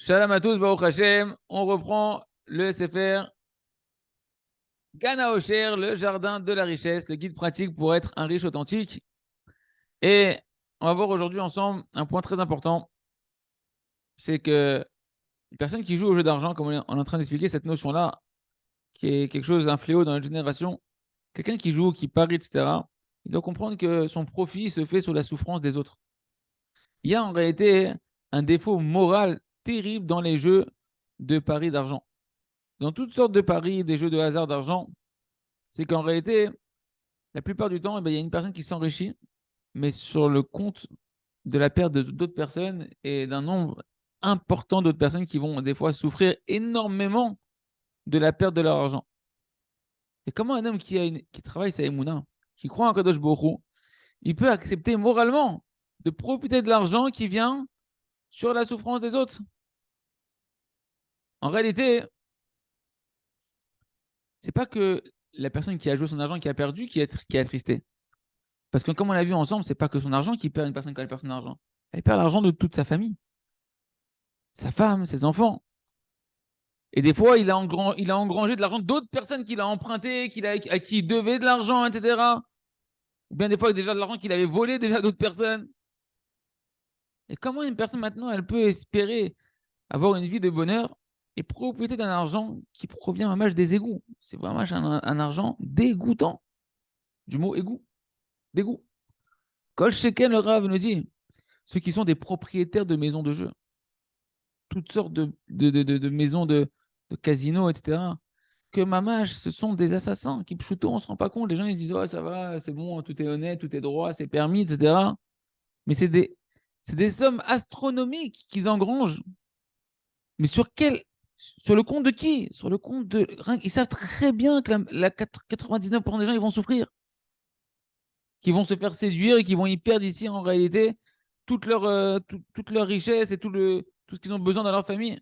Shalom à tous, Baruch Hashem. On reprend le SFR Gana Osher, le jardin de la richesse, le guide pratique pour être un riche authentique. Et on va voir aujourd'hui ensemble un point très important, c'est que une personne qui joue au jeu d'argent, comme on est en train d'expliquer cette notion-là, qui est quelque chose d'un fléau dans notre génération, quelqu'un qui joue, qui parie, etc., il doit comprendre que son profit se fait sur la souffrance des autres. Il y a en réalité un défaut moral terrible dans les jeux de paris d'argent. Dans toutes sortes de paris, des jeux de hasard d'argent, c'est qu'en réalité, la plupart du temps, il y a une personne qui s'enrichit, mais sur le compte de la perte d'autres personnes et d'un nombre important d'autres personnes qui vont des fois souffrir énormément de la perte de leur argent. Et comment un homme qui travaille sa émouna, qui croit en Kadosh Baruch Hu, il peut accepter moralement de profiter de l'argent qui vient sur la souffrance des autres? En réalité, c'est pas que la personne qui a joué son argent qui a perdu qui est attristé. Parce que comme on l'a vu ensemble, c'est pas que son argent qui perd une personne quand elle perd son argent. Elle perd l'argent de toute sa famille, sa femme, ses enfants. Et des fois, il a engrangé de l'argent d'autres personnes qu'il a emprunté, à qui il devait de l'argent, etc. Ou bien des fois, déjà de l'argent qu'il avait volé déjà d'autres personnes. Et comment une personne maintenant, elle peut espérer avoir une vie de bonheur et profiter d'un argent qui provient vraiment des égouts? C'est vraiment un argent dégoûtant. Du mot égout, dégoût. Kol Sheken, le Rav nous dit, ceux qui sont des propriétaires de maisons de jeu, toutes sortes de maisons de casinos, etc. Que mamash, ce sont des assassins qui pchouto, on ne se rend pas compte. Les gens ils se disent ouais, ça va, c'est bon, tout est honnête, tout est droit, c'est permis, etc. Mais c'est des sommes astronomiques qu'ils engrangent. Mais sur le compte de qui? Sur le compte de. Ils savent très bien que 99% des gens ils vont souffrir, qu'ils vont se faire séduire et qu'ils vont y perdre ici en réalité toute leur richesse et tout ce qu'ils ont besoin dans leur famille.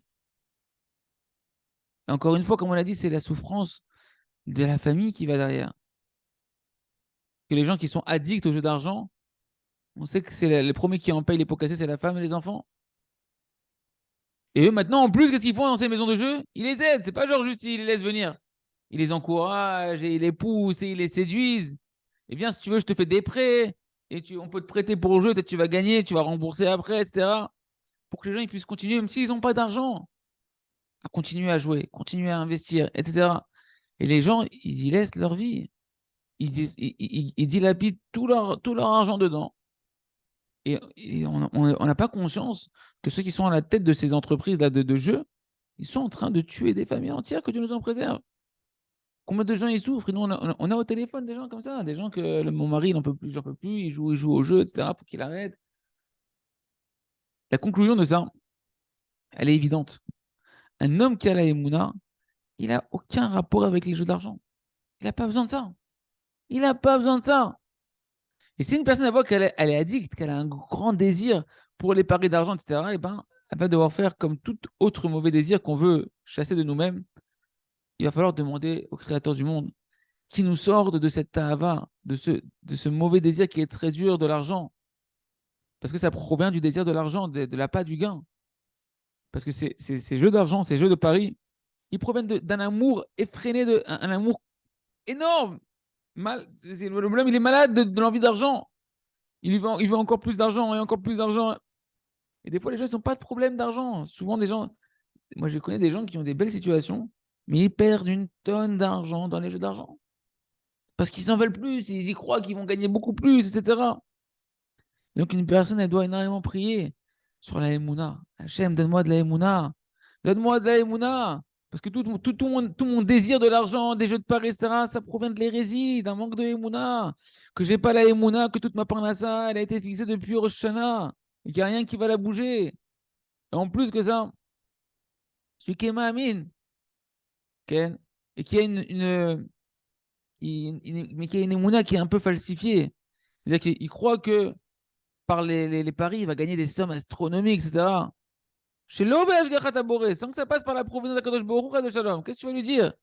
Et encore une fois, comme on l'a dit, c'est la souffrance de la famille qui va derrière. Que les gens qui sont addicts au jeu d'argent, on sait que c'est les premiers qui en payent les pots cassés, c'est la femme et les enfants. Et eux, maintenant, en plus, qu'est-ce qu'ils font dans ces maisons de jeu? Ils les aident. C'est pas genre juste ils les laissent venir. Ils les encouragent et ils les poussent et ils les séduisent. Eh bien, si tu veux, je te fais des prêts et on peut te prêter pour le jeu. Peut-être tu vas gagner, tu vas rembourser après, etc. Pour que les gens ils puissent continuer, même s'ils n'ont pas d'argent, à continuer à jouer, continuer à investir, etc. Et les gens, ils y laissent leur vie. Ils dilapident tout leur argent dedans. Et on n'a pas conscience que ceux qui sont à la tête de ces entreprises là de jeux, ils sont en train de tuer des familles entières, que Dieu nous en préserve. Combien de gens ils souffrent? Et nous, on a au téléphone des gens comme ça, des gens que mon mari, il n'en peut plus, j'en peux plus, il joue au jeu, etc. Il faut qu'il arrête. La conclusion de ça, elle est évidente. Un homme qui a la Emouna, il n'a aucun rapport avec les jeux d'argent. Il n'a pas besoin de ça. Il n'a pas besoin de ça. Et si une personne à voit elle est addicte, qu'elle a un grand désir pour les paris d'argent, etc., et ben, elle va devoir faire comme tout autre mauvais désir qu'on veut chasser de nous-mêmes. Il va falloir demander au Créateur du monde qui nous sorte de cette tahava, de ce mauvais désir qui est très dur de l'argent. Parce que ça provient du désir de l'argent, de la pas du gain. Parce que ces jeux d'argent, ces jeux de paris, ils proviennent d'un amour effréné, un amour énorme. L'homme, il est malade de l'envie d'argent. Il veut encore plus d'argent et encore plus d'argent. Et des fois, les gens, ils n'ont pas de problème d'argent. Souvent, des gens, moi, je connais des gens qui ont des belles situations, mais ils perdent une tonne d'argent dans les jeux d'argent. Parce qu'ils en veulent plus, ils y croient qu'ils vont gagner beaucoup plus, etc. Donc, une personne, elle doit énormément prier sur la Emouna. Hachem, donne-moi de la Emouna. Donne-moi de la Emouna. Parce que tout mon désir de l'argent, des jeux de paris, etc., ça provient de l'hérésie, d'un manque de Emouna. Que j'ai pas la Emouna, que toute ma parnassa, elle a été fixée depuis Rosh Hashanah. Et qu'il n'y a rien qui va la bouger. Et en plus que ça, celui qui est Ma'amin, Ken, et qui a mais qui a une Emouna qui est un peu falsifiée. C'est-à-dire qu'il croit que par les paris, il va gagner des sommes astronomiques, etc. Chez l'auberge Gachataboré, sans que ça passe par la providence d'Akadosh Baruch Hu, de Shalom. Qu'est-ce que tu vas lui dire?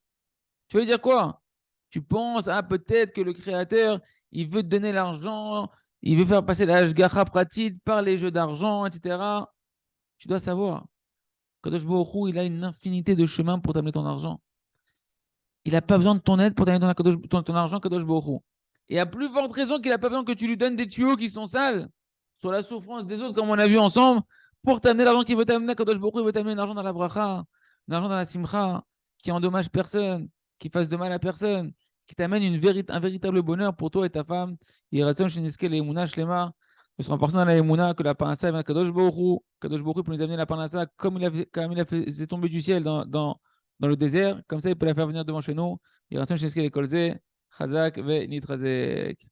Tu vas lui dire quoi? Tu penses, ah, peut-être que le Créateur, il veut te donner l'argent, il veut faire passer la Hashgacha pratique par les jeux d'argent, etc. Tu dois savoir Kadosh Baruch Hu, il a une infinité de chemins pour t'amener ton argent. Il n'a pas besoin de ton aide pour t'amener ton argent, Kadosh Baruch Hu. Et à plus forte raison qu'il n'a pas besoin que tu lui donnes des tuyaux qui sont sales sur la souffrance des autres, comme on a vu ensemble, pour t'amener l'argent qu'il veut t'amener. Kadosh Baruch Hu, il veut t'amener l'argent dans la bracha, l'argent dans la simcha, qui endommage personne, qui fasse de mal à personne, qui t'amène un véritable bonheur pour toi et ta femme. Et Ratzon Sheniske le Emuna Shlema, de se renforcer dans la Emuna, que la parnassa vient de Kadosh Baruch Hu. Kadosh Baruch Hu peut nous amener la parnassa comme il a fait tomber du ciel dans le désert. Comme ça, il peut la faire venir devant chez nous. Il reste chez les Kolze, Chazak ve Nitrazek.